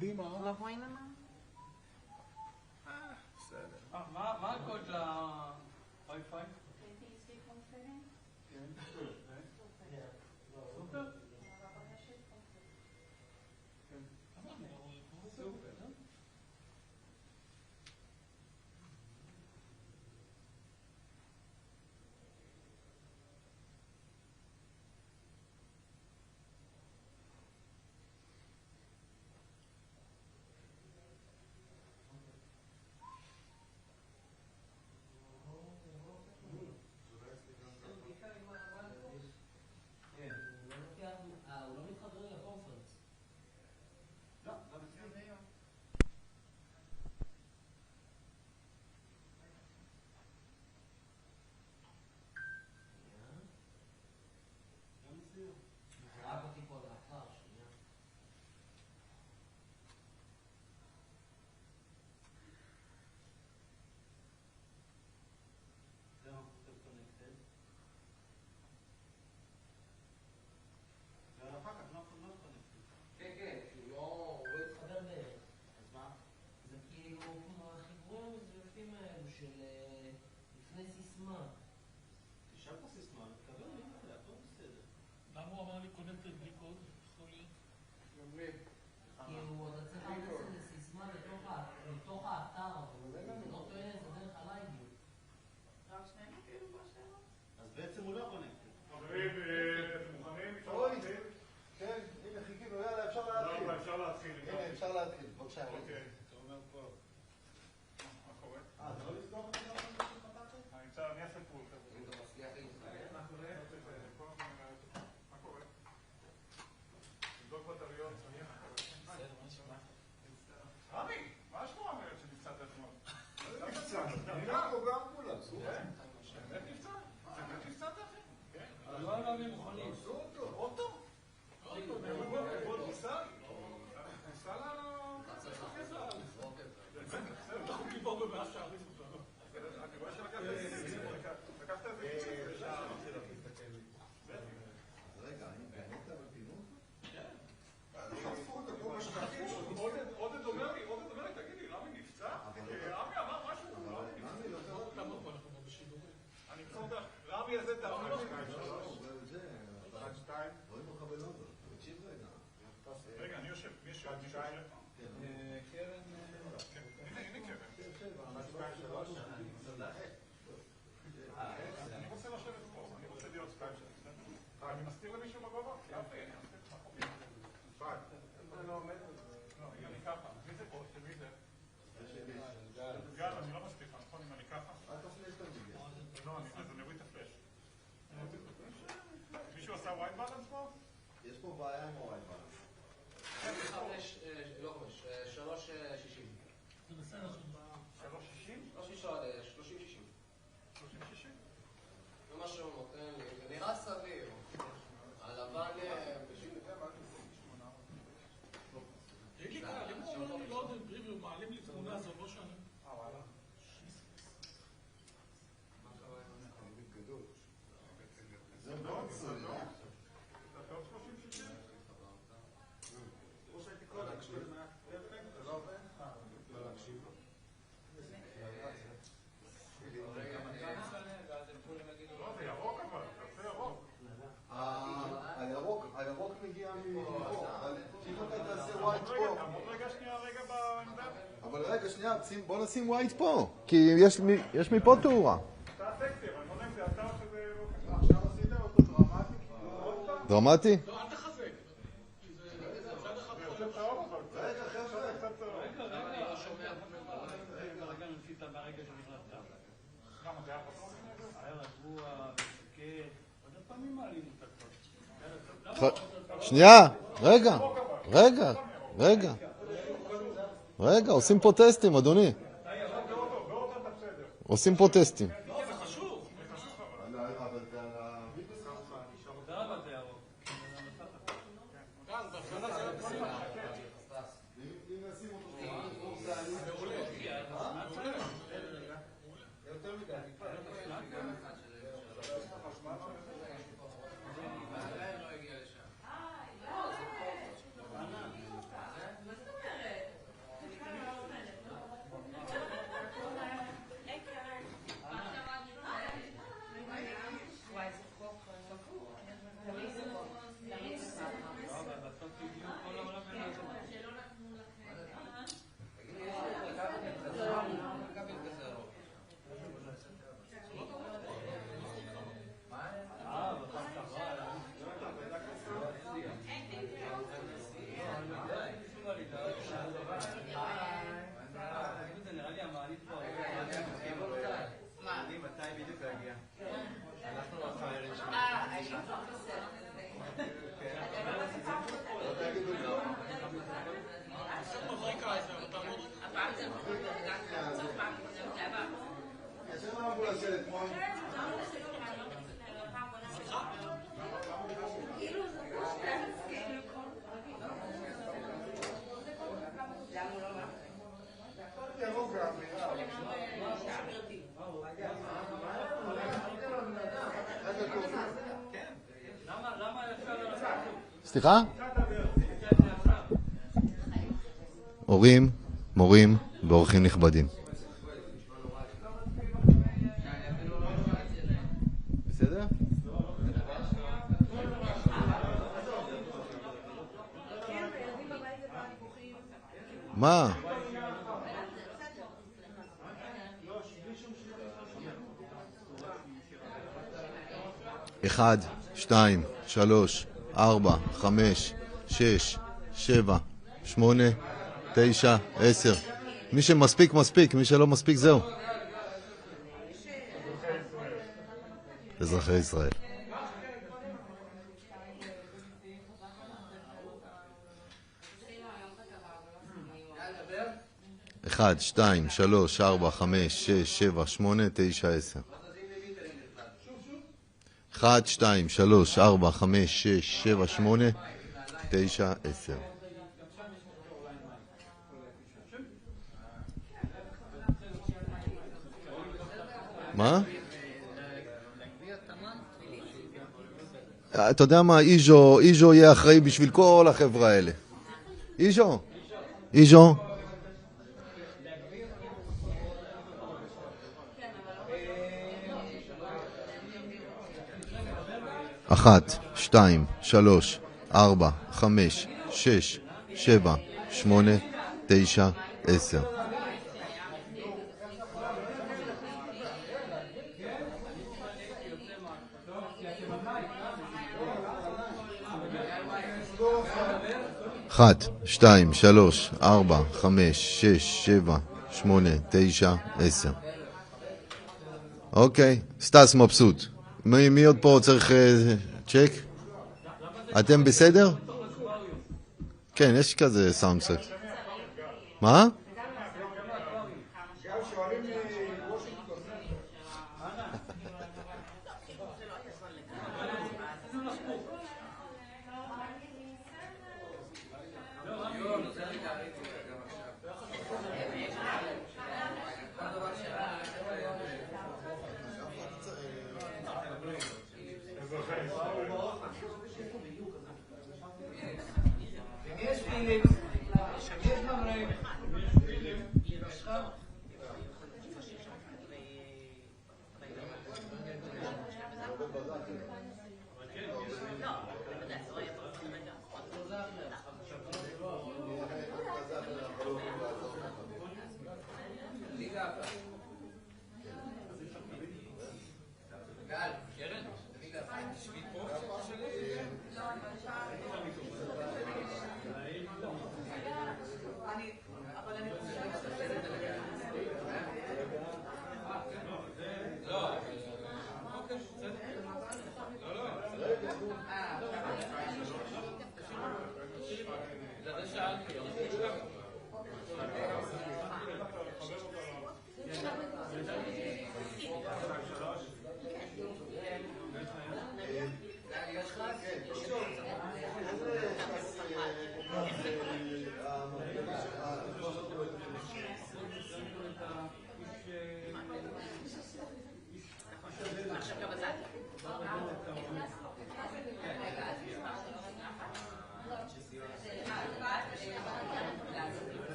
קדימה. לא רואים למה? בסדר. מה הקוד לווי-פיי? כן. סופר? אבל רגע, שנייה, בוא נשים ווייט פה, כי יש מפה תאורה. דרמטי? לא, אל תחזק. רגע, חבר'ה. אני לא שומע ברגע מנפיתה מהרגע שנכנסת. למה זה היה פתוח? היה רגוע, וסקט. עוד פעמים מעלים אותה. שנייה, רגע, עושים פה טסטים, אדוני. עושים פה טסטים. סליחה? הורים, מורים ואורחים נכבדים. בסדר? מה? אחד, שתיים, שלוש, 4, 5, 6, 7, 8, 9, 10. מי שמספיק מספיק, מי שלא מספיק זהו. אזרחי ישראל. 1, 2, 3, 4, 5, 6, 7, 8, 9, 10. 1, 2, 3, 4, 5, 6, 7, 8, 9, 10. מה? אתה יודע מה, איז'ו יהיה אחראי בשביל כל החברה האלה. איז'ו. 1, 2, 3, 4, 5, 6, 7, 8, 9, 10. אחת, 2, 3, 4, 5, 6, 7, 8, 9, 10. אוקיי, סטס מבסוט. מי עוד פה צריך צ'ק? אתם בסדר? כן, יש כזה סאונדסט. מה?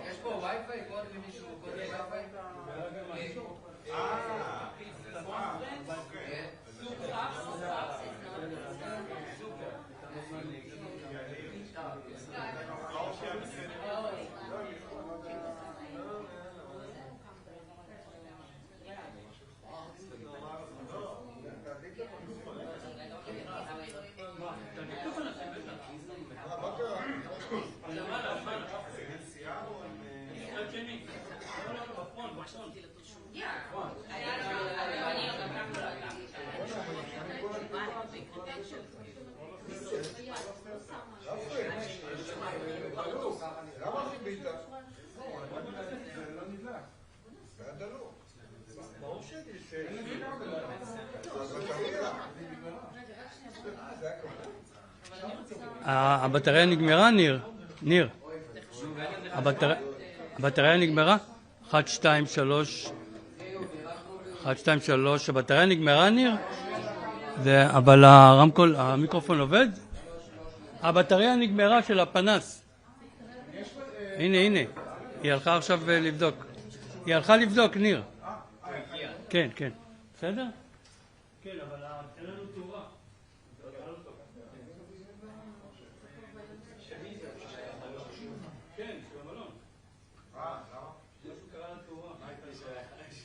יש פה וי-פיי? קודם למישהו קודם וי-פיי? הבטריה נגמרה, ניר? ניר. הבטריה נגמרה? 1, 2, 3. 1, 2, 3. הבטריה נגמרה, ניר? אבל הרמקול, המיקרופון עובד? הבטריה נגמרה של הפנס. הנה, הנה. היא הלכה עכשיו לבדוק. היא הלכה לבדוק, ניר. כן, כן. בסדר? כן, אבל אין לנו תאורה. כן, של המלון. משהו קרה לתאורה. It's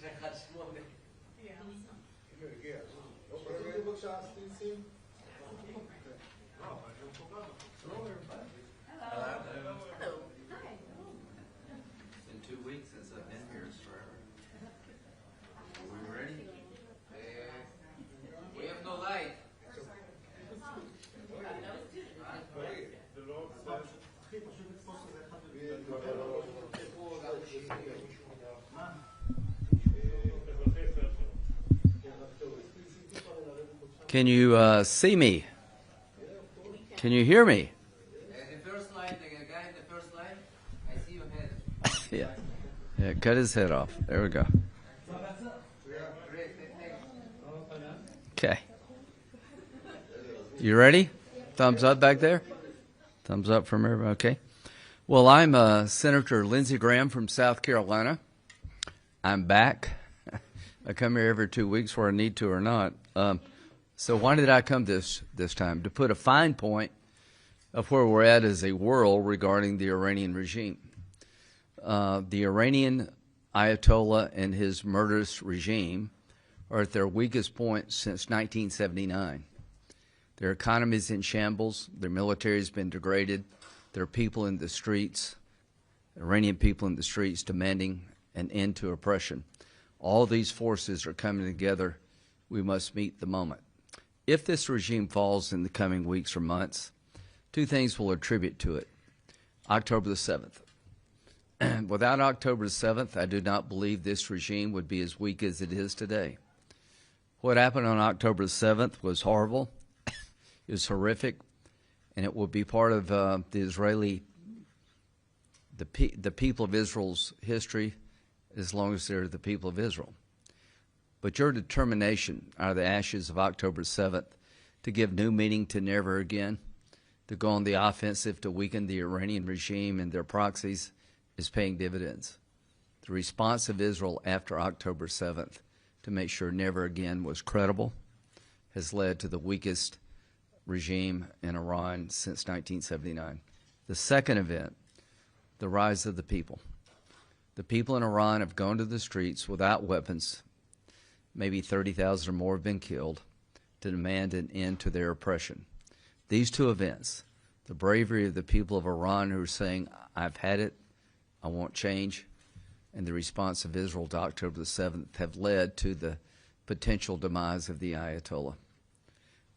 been 2 weeks since I've been here. It's forever. Are we ready? We have no light. Can you see me? Can you hear me? The first line, the guy in the first line, I see your head. Yeah. Yeah, cut his head off. There we go. Okay. You ready? Thumbs up back there? Thumbs up from everybody. Okay. Well, I'm Senator Lindsey Graham from South Carolina. I'm back. I come here every 2 weeks where I need to or not. So why did I come this time? To put a fine point of where we're at as a world regarding the Iranian regime. The Iranian Ayatollah and his murderous regime are at their weakest point since 1979. Their economy is in shambles. Their military has been degraded. There are people in the streets, Iranian people in the streets, demanding an end to oppression. All these forces are coming together. We must meet the moment. If this regime falls in the coming weeks or months, 2 things will attribute to it. October the 7th. Without October the 7th, I do not believe this regime would be as weak as it is today. What happened on October the 7th was horrible. It was horrific, and it will be part of the people of Israel's history as long as they're the people of Israel. But your determination out of the ashes of October 7th to give new meaning to never again, to go on the offensive to weaken the Iranian regime and their proxies is paying dividends. The response of Israel after October 7th to make sure never again was credible has led to the weakest regime in Iran since 1979. The second event, the rise of the people. The people in Iran have gone to the streets without weapons. Maybe 30,000 or more have been killed to demand an end to their oppression. These 2 events, the bravery of the people of Iran who are saying, I've had it, I want change, and the response of Israel to October the 7th have led to the potential demise of the Ayatollah.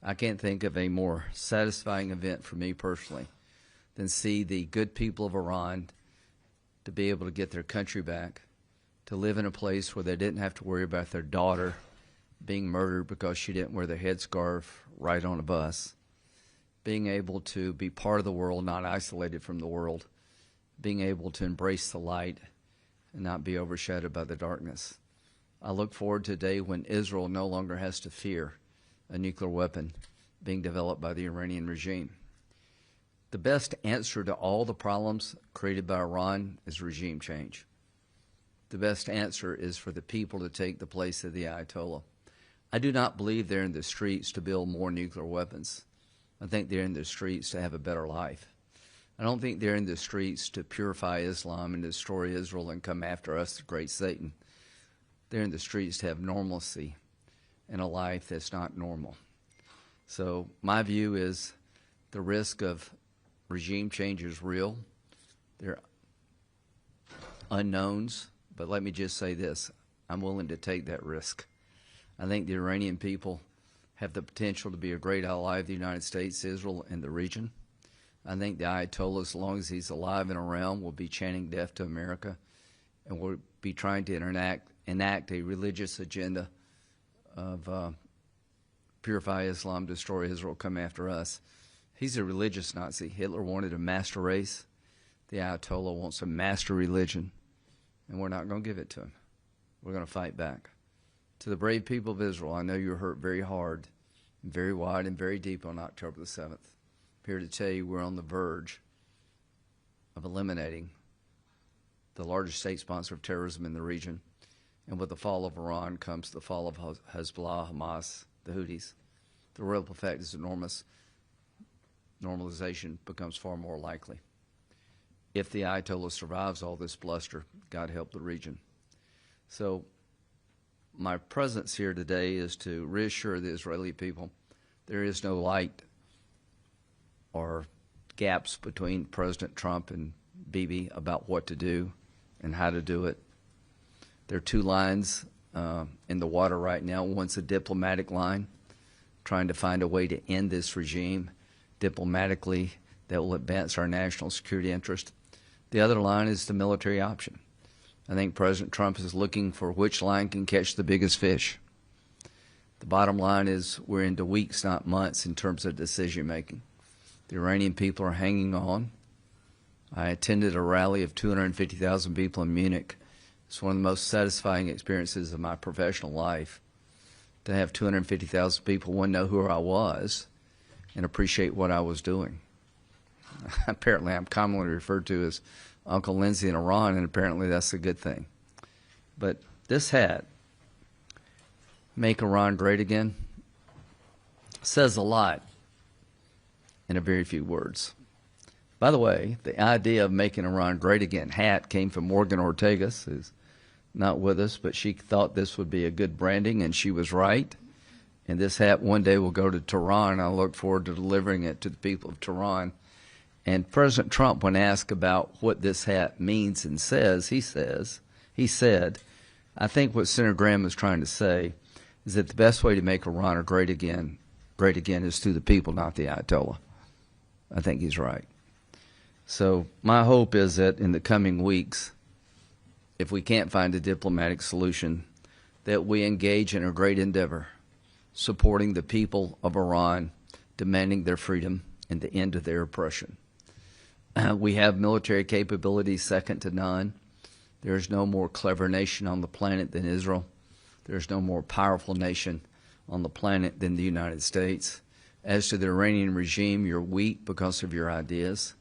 I can't think of a more satisfying event for me personally than see the good people of Iran to be able to get their country back, to live in a place where they didn't have to worry about their daughter being murdered because she didn't wear the headscarf right on a bus, being able to be part of the world, not isolated from the world, being able to embrace the light and not be overshadowed by the darkness. I look forward to a day when Israel no longer has to fear a nuclear weapon being developed by the Iranian regime. The best answer to all the problems created by Iran is regime change. The best answer is for the people to take the place of the Ayatollah. I do not believe they're in the streets to build more nuclear weapons. I think they're in the streets to have a better life. I don't think they're in the streets to purify Islam and destroy Israel and come after us, the great Satan. They're in the streets to have normalcy and a life that's not normal. So my view is the risk of regime change is real. There are unknowns, but let me just say this. I'm willing to take that risk. I think the Iranian people have the potential to be a great ally of the United States, Israel, and the region. I think the Ayatollah, as long as he's alive and around, will be chanting death to America and will be trying to enact a religious agenda of purify Islam, destroy Israel, come after us. He's a religious Nazi. Hitler wanted a master race. The Ayatollah wants a master religion, and we're not going to give it to him. We're going to fight back. To the brave people of Israel, I know you're hurt very hard, very wide, and very deep on October the 7th. I'm here to tell you we're on the verge of eliminating the largest state sponsor of terrorism in the region. And with the fall of Iran comes the fall of Hezbollah, Hamas, the Houthis. The ripple effect is enormous. Normalization becomes far more likely. If the Ayatollah survives all this bluster, God help the region. So my presence here today is to reassure the Israeli people there is no light or gaps between President Trump and Bibi about what to do and how to do it. There are two lines in the water right now. One's a diplomatic line, trying to find a way to end this regime diplomatically that will advance our national security interest. The other line is the military option. I think President Trump is looking for which line can catch the biggest fish. The bottom line is we're into weeks, not months, in terms of decision making. The Iranian people are hanging on. I attended a rally of 250,000 people in Munich. It's one of the most satisfying experiences of my professional life, to have 250,000 people, one, know who I was and appreciate what I was doing. Apparently, I'm commonly referred to as Uncle Lindsey in Iran, and apparently that's a good thing. But this hat, Make Iran Great Again, says a lot in a very few words. By the way, the idea of Making Iran Great Again hat came from Morgan Ortegas, who's not with us, but she thought this would be a good branding, and she was right. And this hat one day will go to Tehran. I look forward to delivering it to the people of Tehran. And President Trump, when asked about what this hat means and says, he said, I think what Senator Graham is trying to say is that the best way to make Iran great again is through the people, not the Ayatollah. I think he's right. So my hope is that in the coming weeks, if we can't find a diplomatic solution, that we engage in a great endeavor, supporting the people of Iran, demanding their freedom and the end of their oppression. We have military capabilities second to none. There is no more clever nation on the planet than Israel. There is no more powerful nation on the planet than the United States. As to the Iranian regime, you're weak because of your ideas.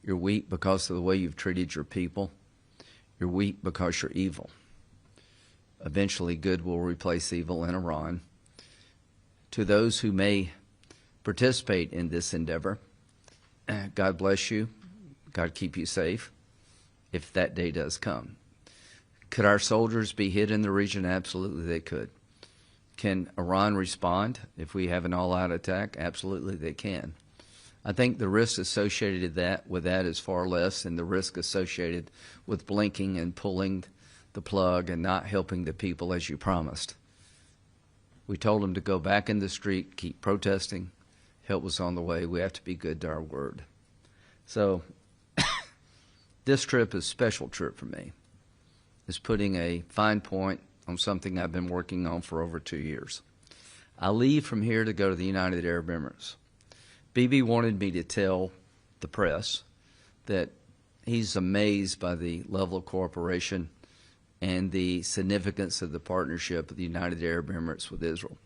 You're weak because of the way you've treated your people. You're weak because you're evil. Eventually, good will replace evil in Iran. To those who may participate in this endeavor, God bless you. God keep you safe if that day does come. Could our soldiers be hit in the region? Absolutely, they could. Can Iran respond if we have an all-out attack? Absolutely, they can. I think the risk associated with that is far less than the risk associated with blinking and pulling the plug and not helping the people as you promised. We told them to go back in the street, keep protesting. Help was on the way. We have to be good to our word. So this trip is a special trip for me. It's putting a fine point on something I've been working on for over 2 years. I leave from here to go to the United Arab Emirates. Bibi wanted me to tell the press that he's amazed by the level of cooperation and the significance of the partnership of the United Arab Emirates with Israel,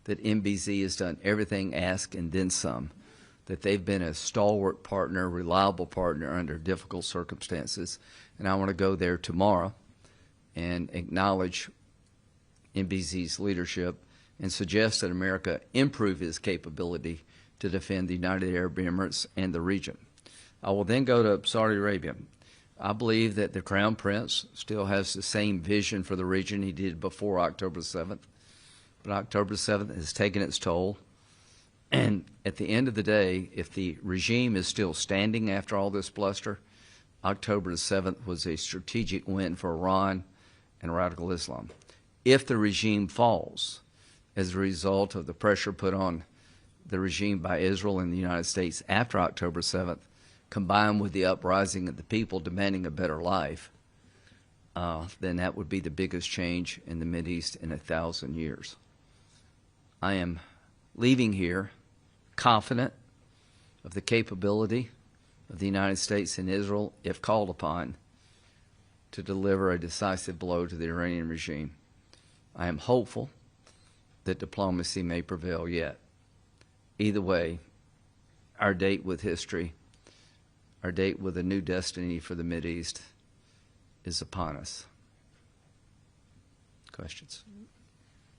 that MBZ has done everything asked and then some, that they've been a stalwart partner, reliable partner under difficult circumstances, and I want to go there tomorrow and acknowledge MBZ's leadership and suggest that America improve its capability to defend the United Arab Emirates and the region. I will then go to Saudi Arabia. I believe that the Crown Prince still has the same vision for the region he did before October 7th. But October 7th has taken its toll. And at the end of the day, if the regime is still standing after all this bluster, October 7th was a strategic win for Iran and radical Islam. If the regime falls as a result of the pressure put on the regime by Israel and the United States after October 7th, combined with the uprising of the people demanding a better life, then that would be the biggest change in the Mideast in 1,000 years. I am leaving here confident of the capability of the United States and Israel, if called upon, to deliver a decisive blow to the Iranian regime. I am hopeful that diplomacy may prevail yet. Either way, our date with history, our date with a new destiny for the Mideast is upon us. Questions?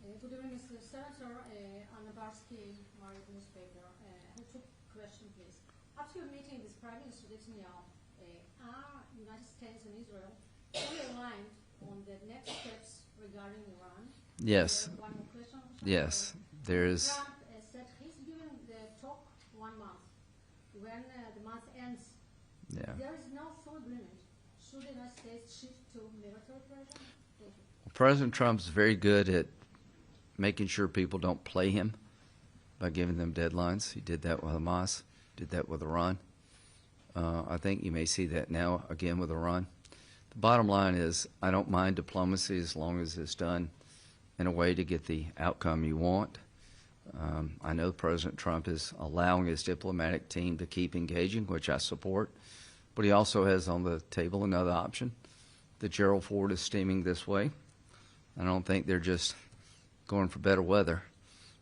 Good evening, Mr. Senator. Anna Barsky, Marriott newspaper. I have two questions, please. After your meeting with Prime Minister Netanyahu, are United States and Israel fully aligned on the next steps regarding Iran? Yes. One more question. Yes. There is. Trump said he's giving the talk 1 month. When the month ends, Yeah. there is no full agreement. Should the United States shift to military pressure? Thank you. President Trump's very good at making sure people don't play him by giving them deadlines. He did that with Hamas, did that with Iran. I think you may see that now again with Iran. The bottom line is I don't mind diplomacy as long as it's done in a way to get the outcome you want. I know President Trump is allowing his diplomatic team to keep engaging, which I support, but he also has on the table another option that Gerald Ford is steaming this way. I don't think they're just going for better weather.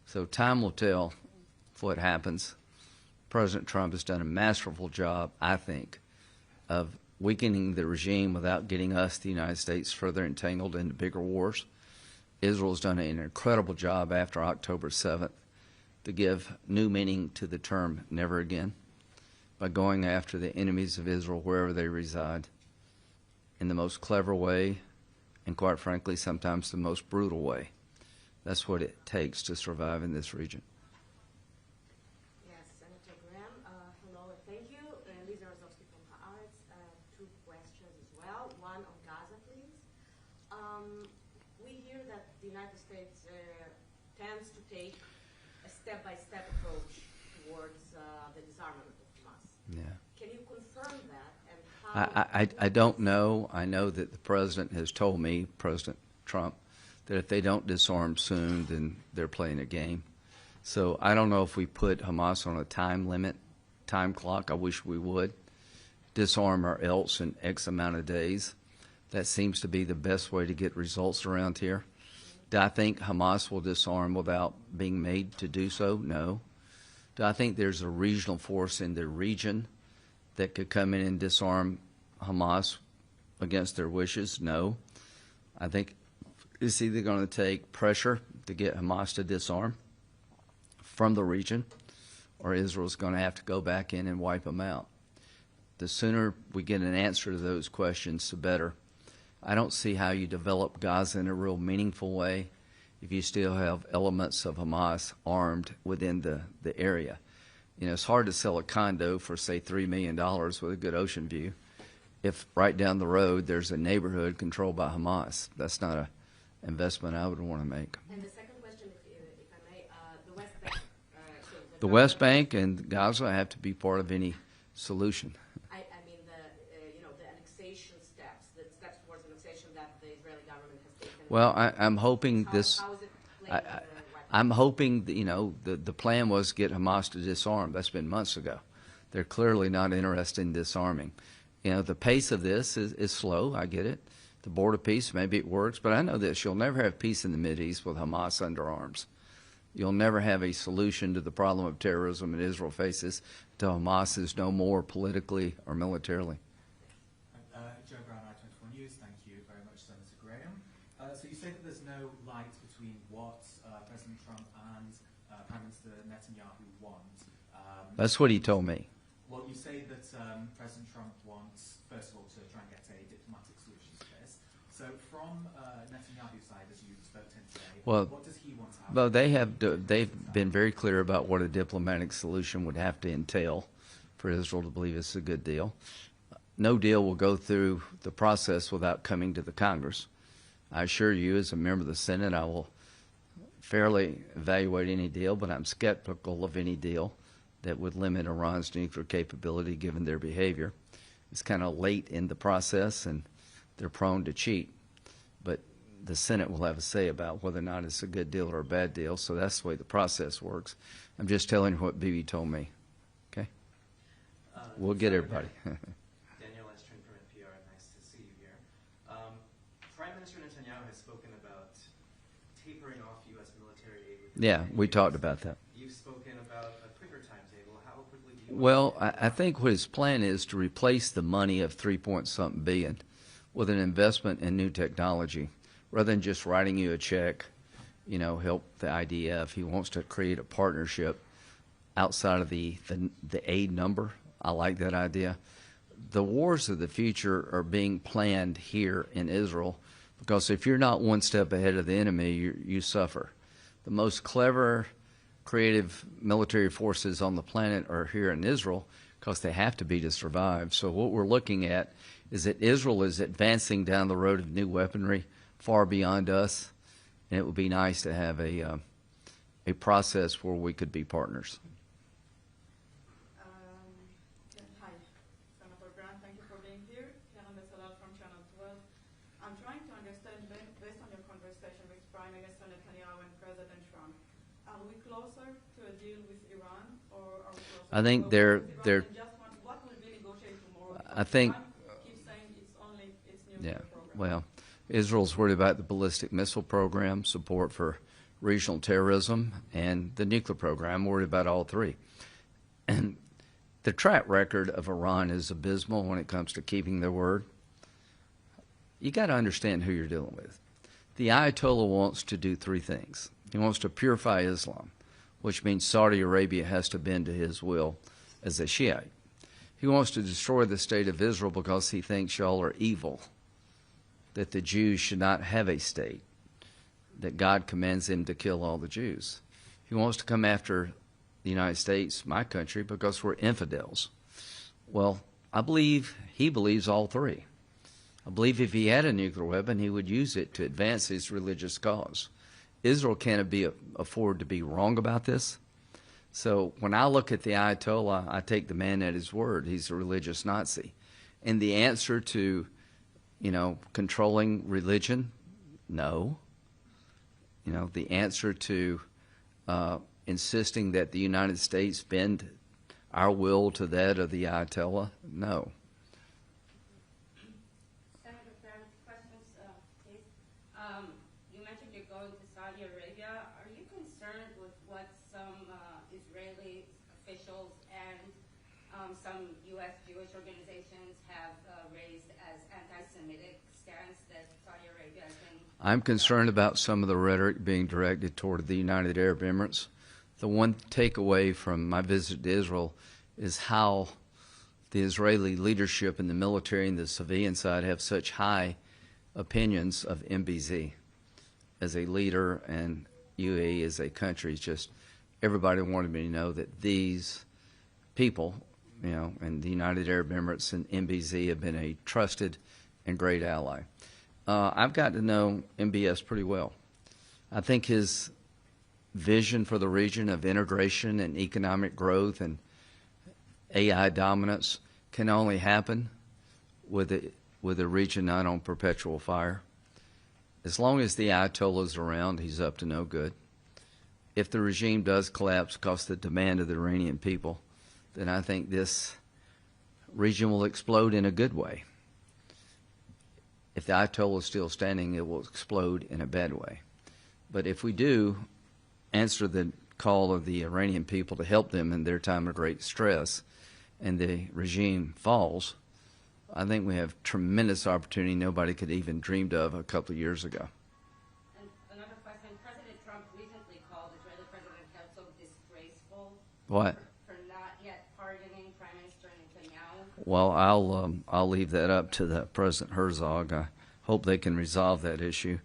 So time will tell what happens. President Trump has done a masterful job, I think, of weakening the regime without getting us, the United States, further entangled into bigger wars. Israel's done an incredible job after October 7th to give new meaning to the term never again by going after the enemies of Israel wherever they reside in the most clever way and, quite frankly, sometimes the most brutal way. That's what it takes to survive in this region. Yes, Senator Graham. Hello and thank you. Lisa Rozowski from Haaretz. Two questions as well. One on Gaza, please. We hear that the United States tends to take a step-by-step approach towards the disarmament of Hamas. Yeah. Can you confirm that? And how? I don't know. I know that the president has told me, President Trump, that if they don't disarm soon, then they're playing a game. So I don't know if we put Hamas on a time limit, time clock. I wish we would. Disarm or else in X amount of days. That seems to be the best way to get results around here. Do I think Hamas will disarm without being made to do so? No. Do I think there's a regional force in the region that could come in and disarm Hamas against their wishes? No. I think it's either going to take pressure to get Hamas to disarm from the region, or Israel's going to have to go back in and wipe them out. The sooner we get an answer to those questions, the better. I don't see how you develop Gaza in a real meaningful way if you still have elements of Hamas armed within the area. You know, it's hard to sell a condo for, say, $3 million with a good ocean view if right down the road there's a neighborhood controlled by Hamas. That's not an investment I would want to make. And the second question, if I may, the West Bank. The West Bank and Gaza have to be part of any solution. I mean, the annexation steps, the steps towards annexation that the Israeli government has taken. Well, I'm hoping How this. is it playing in the West Bank? I'm hoping that, you know, the plan was to get Hamas to disarm. That's been months ago. They're clearly not interested in disarming. You know, the pace of this is slow. I get it. The border peace, maybe it works, but I know this: you'll never have peace in the Mideast with Hamas under arms. You'll never have a solution to the problem of terrorism that Israel faces until Hamas is no more politically or militarily. Joe Brown, I-24 News. Thank you very much, Senator Graham. So you say that there's no light between what President Trump and Prime Minister Netanyahu want. That's what he told me. Well, you say that President Trump wants, first of all, to try and get a diplomatic solution to this. So from Netanyahu's side, as you spoke to him today, Well, what does he want to happen? Well, they've been very clear about what a diplomatic solution would have to entail for Israel to believe it's a good deal. No deal will go through the process without coming to the Congress. I assure you, as a member of the Senate, I will fairly evaluate any deal, but I'm skeptical of any deal that would limit Iran's nuclear capability given their behavior. It's kind of late in the process, and they're prone to cheat. But the Senate will have a say about whether or not it's a good deal or a bad deal, so that's the way the process works. I'm just telling you what Bibi told me. Okay? We'll get everybody. Daniel Estrin from NPR. Nice to see you here. Prime Minister Netanyahu has spoken about tapering off U.S. military aid. Yeah, we talked about that. You've spoken about a quicker timetable. How quickly do you? Well, I think what his plan is to replace the money of 3-point-something billion with an investment in new technology, rather than just writing you a check, you know, help the IDF. He wants to create a partnership outside of the aid number. I like that idea. The wars of the future are being planned here in Israel, because if you're not one step ahead of the enemy, you suffer. The most clever, creative military forces on the planet are here in Israel because they have to be to survive. So what we're looking at is that Israel is advancing down the road of new weaponry far beyond us, and it would be nice to have a process where we could be partners. Hi, Senator Grant. Thank you for being here. Karen Bessalal from Channel 12. I'm trying to understand, based on your conversation with Prime Minister Netanyahu and President Trump, are we closer to a deal with Iran, or are we closer? I think to they're. What will be negotiated tomorrow? I think. Trump keeps saying it's only its Yeah. nuclear program. Well, Israel's worried about the ballistic missile program, support for regional terrorism, and the nuclear program. Worried about all three. And the track record of Iran is abysmal when it comes to keeping their word. You got to understand who you're dealing with. The Ayatollah wants to do three things. He wants to purify Islam, which means Saudi Arabia has to bend to his will as a Shiite. He wants to destroy the state of Israel because he thinks y'all are evil, that the Jews should not have a state, that God commands him to kill all the Jews. He wants to come after the United States, my country, because we're infidels. Well, I believe he believes all three. I believe if he had a nuclear weapon, he would use it to advance his religious cause. Israel can't afford to be wrong about this. So when I look at the Ayatollah, I take the man at his word. He's a religious Nazi. And the answer to, you know, controlling religion, no. You know, the answer to insisting that the United States bend our will to that of the Ayatollah, no. Senator Graham, questions, please. You mentioned you're going to Saudi Arabia. Are you concerned with what some Israeli officials and some U.S. Jewish organizations have raised as anti-Semitic stance that Saudi Arabia has been? I'm concerned about some of the rhetoric being directed toward the United Arab Emirates. The one takeaway from my visit to Israel is how the Israeli leadership and the military and the civilian side have such high opinions of MBZ as a leader and UAE as a country. It's just everybody wanted me to know that these people, and the United Arab Emirates and MBZ have been a trusted and great ally. I've got to know MBS pretty well. I think his vision for the region of integration and economic growth and AI dominance can only happen with a region not on perpetual fire. As long as the Ayatollah is around, he's up to no good. If the regime does collapse because of the demand of the Iranian people, then I think this region will explode in a good way. If the Ayatollah is still standing, it will explode in a bad way. But if we do answer the call of the Iranian people to help them in their time of great stress, and the regime falls, I think we have tremendous opportunity nobody could even dreamed of a couple of years ago. And another question, President Trump recently called Israeli President Herzog disgraceful. What? For not yet pardoning Prime Minister Netanyahu. Well, I'll leave that up to the President Herzog. I hope they can resolve that issue.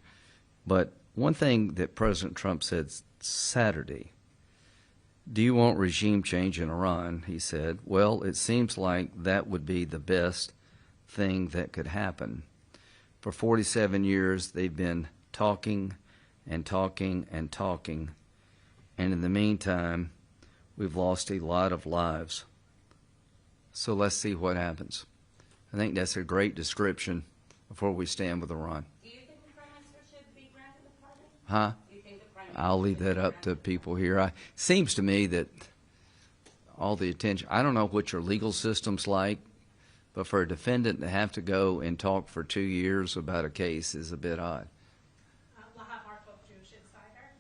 But one thing that President Trump said Saturday, do you want regime change in Iran? He said, well, it seems like that would be the best thing that could happen. For 47 years, they've been talking and talking and talking. And in the meantime, we've lost a lot of lives. So let's see what happens. I think that's a great description of where we stand with Iran. Do you think the Prime Minister should be granted a pardon? Huh? Do you think the Prime Minister I'll leave that up to people here. It seems to me that all the attention, I don't know what your legal system's like, but for a defendant to have to go and talk for 2 years about a case is a bit odd. Laha Markov, Jewish Insider.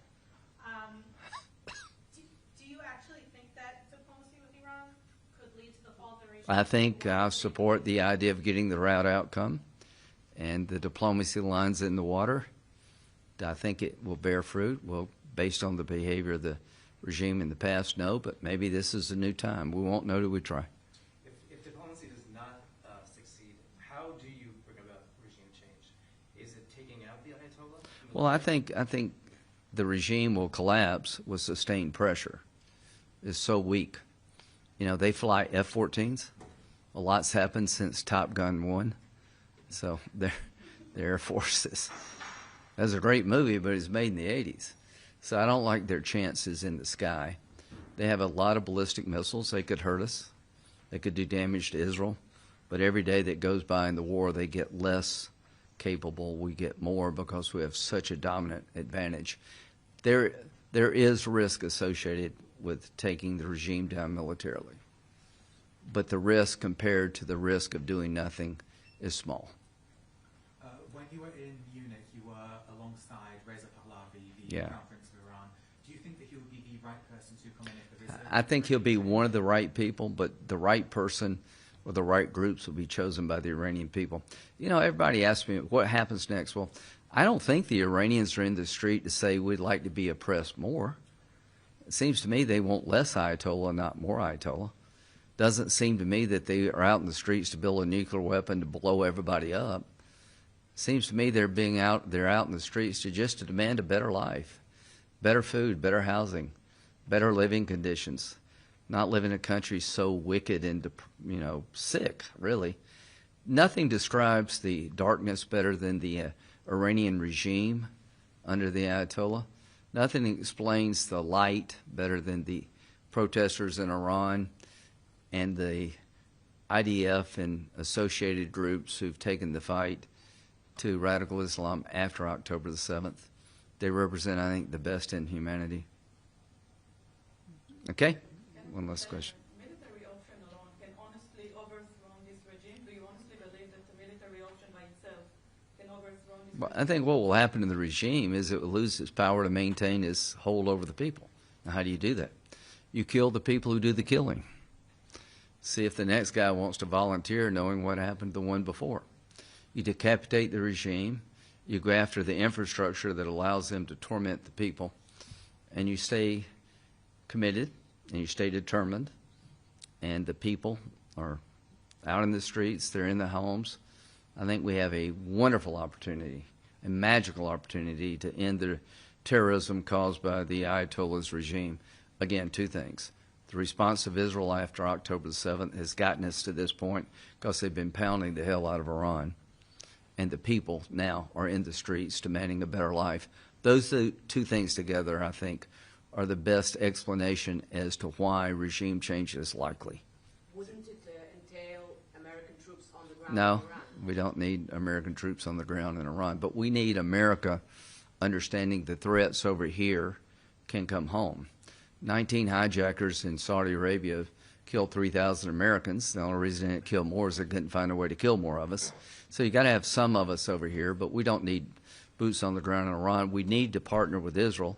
Do you actually think that diplomacy with Iran could lead to the fall of the regime? I think I support the idea of getting the route outcome and the diplomacy lines in the water. I think it will bear fruit. Well, based on the behavior of the regime in the past, no, but maybe this is a new time. We won't know till we try. If diplomacy does not succeed, how do you bring about regime change? Is it taking out the Ayatollah? Well, I think the regime will collapse with sustained pressure. It's so weak. They fly F-14s. A lot's happened since Top Gun 1. So the Air Forces. That was a great movie, but it's made in the 80s. So I don't like their chances in the sky. They have a lot of ballistic missiles. They could hurt us. They could do damage to Israel. But every day that goes by in the war, they get less capable. We get more because we have such a dominant advantage. There is risk associated with taking the regime down militarily. But the risk compared to the risk of doing nothing is small. When you were in Munich, you were alongside Reza Pahlavi, the Crown Prince of Iran. Do you think that he would be the right person to come in if there is I think he'll be one of the right people, but the right person or the right groups will be chosen by the Iranian people. Everybody asks me, what happens next? Well, I don't think the Iranians are in the street to say we'd like to be oppressed more. It seems to me they want less Ayatollah, not more Ayatollah. Doesn't seem to me that they are out in the streets to build a nuclear weapon to blow everybody up. Seems to me they're out in the streets to demand a better life, better food, better housing, better living conditions. Not live in a country so wicked and sick, really. Nothing describes the darkness better than the Iranian regime under the Ayatollah. Nothing explains the light better than the protesters in Iran and the IDF and associated groups who've taken the fight to radical Islam after October the 7th. They represent, I think, the best in humanity. Okay? One last question. Military option alone can honestly overthrow this regime? Do you honestly believe that the military option by itself can overthrow this regime? I think what will happen to the regime is it will lose its power to maintain its hold over the people. Now, how do you do that? You kill the people who do the killing. See if the next guy wants to volunteer knowing what happened to the one before. You decapitate the regime. You go after the infrastructure that allows them to torment the people. And you stay committed and you stay determined. And the people are out in the streets. They're in the homes. I think we have a wonderful opportunity, a magical opportunity to end the terrorism caused by the Ayatollah's regime. Again, two things. The response of Israel after October the 7th has gotten us to this point because they've been pounding the hell out of Iran. And the people now are in the streets demanding a better life. Those two things together, I think, are the best explanation as to why regime change is likely. Wouldn't it entail American troops on the ground No, in Iran? we don't need American troops on the ground in Iran, but we need America understanding the threats over here can come home. 19 hijackers in Saudi Arabia killed 3,000 Americans. The only reason they didn't kill more is they couldn't find a way to kill more of us. So you got to have some of us over here, but we don't need boots on the ground in Iran. We need to partner with Israel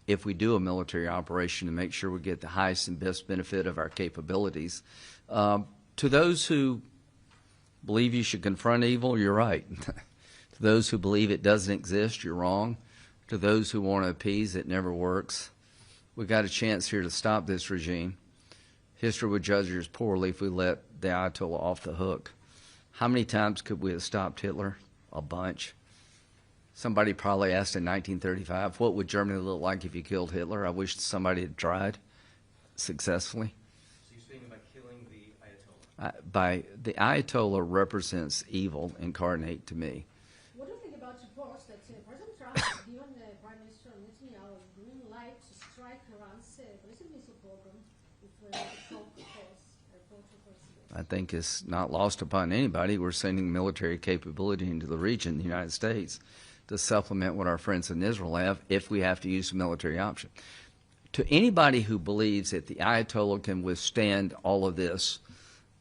if we do a military operation to make sure we get the highest and best benefit of our capabilities. To those who believe you should confront evil, you're right. To those who believe it doesn't exist, you're wrong. To those who want to appease, it never works. We've got a chance here to stop this regime. History would judge us poorly if we let the Ayatollah off the hook. How many times could we have stopped Hitler? A bunch. Somebody probably asked in 1935, what would Germany look like if you killed Hitler? I wish somebody had tried successfully. So you're speaking about killing the Ayatollah? The Ayatollah represents evil incarnate to me. What do you think about reports that President Trump has given Prime Minister Netanyahu a green light to strike Iran's ballistic missile program if the Trump I think it's not lost upon anybody. We're sending military capability into the region, the United States, to supplement what our friends in Israel have if we have to use a military option. To anybody who believes that the Ayatollah can withstand all of this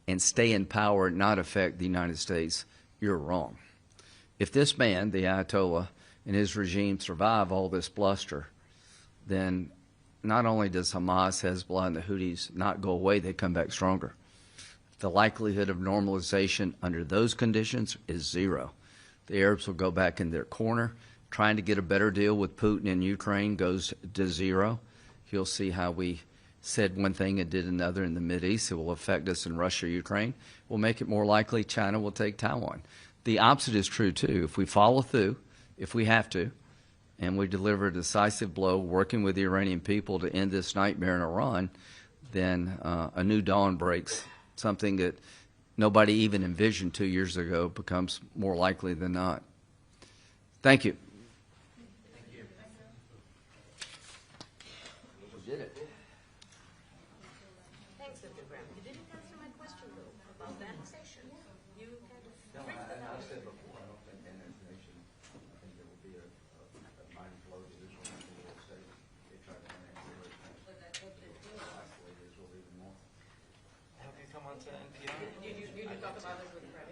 and stay in power and not affect the United States, you're wrong. If this man, the Ayatollah, and his regime survive all this bluster, then not only does Hamas, Hezbollah, and the Houthis not go away, they come back stronger. The likelihood of normalization under those conditions is zero. The Arabs will go back in their corner. Trying to get a better deal with Putin in Ukraine goes to zero. You'll see how we said one thing and did another in the Mideast. It will affect us in Russia, Ukraine. We'll make it more likely China will take Taiwan. The opposite is true, too. If we follow through, if we have to, and we deliver a decisive blow working with the Iranian people to end this nightmare in Iran, then a new dawn breaks. Something that nobody even envisioned 2 years ago becomes more likely than not. Thank you. Thank you. We did it. Thanks, Mr. Graham. You didn't answer my question, though, about the annexation. You kind of fixed that out. I said before, I don't think annexation, I think there will be a mighty blow to Israel and the United States. They try to annex isolate Israel even more. Have you come on to NPR? You talk about this with the Prime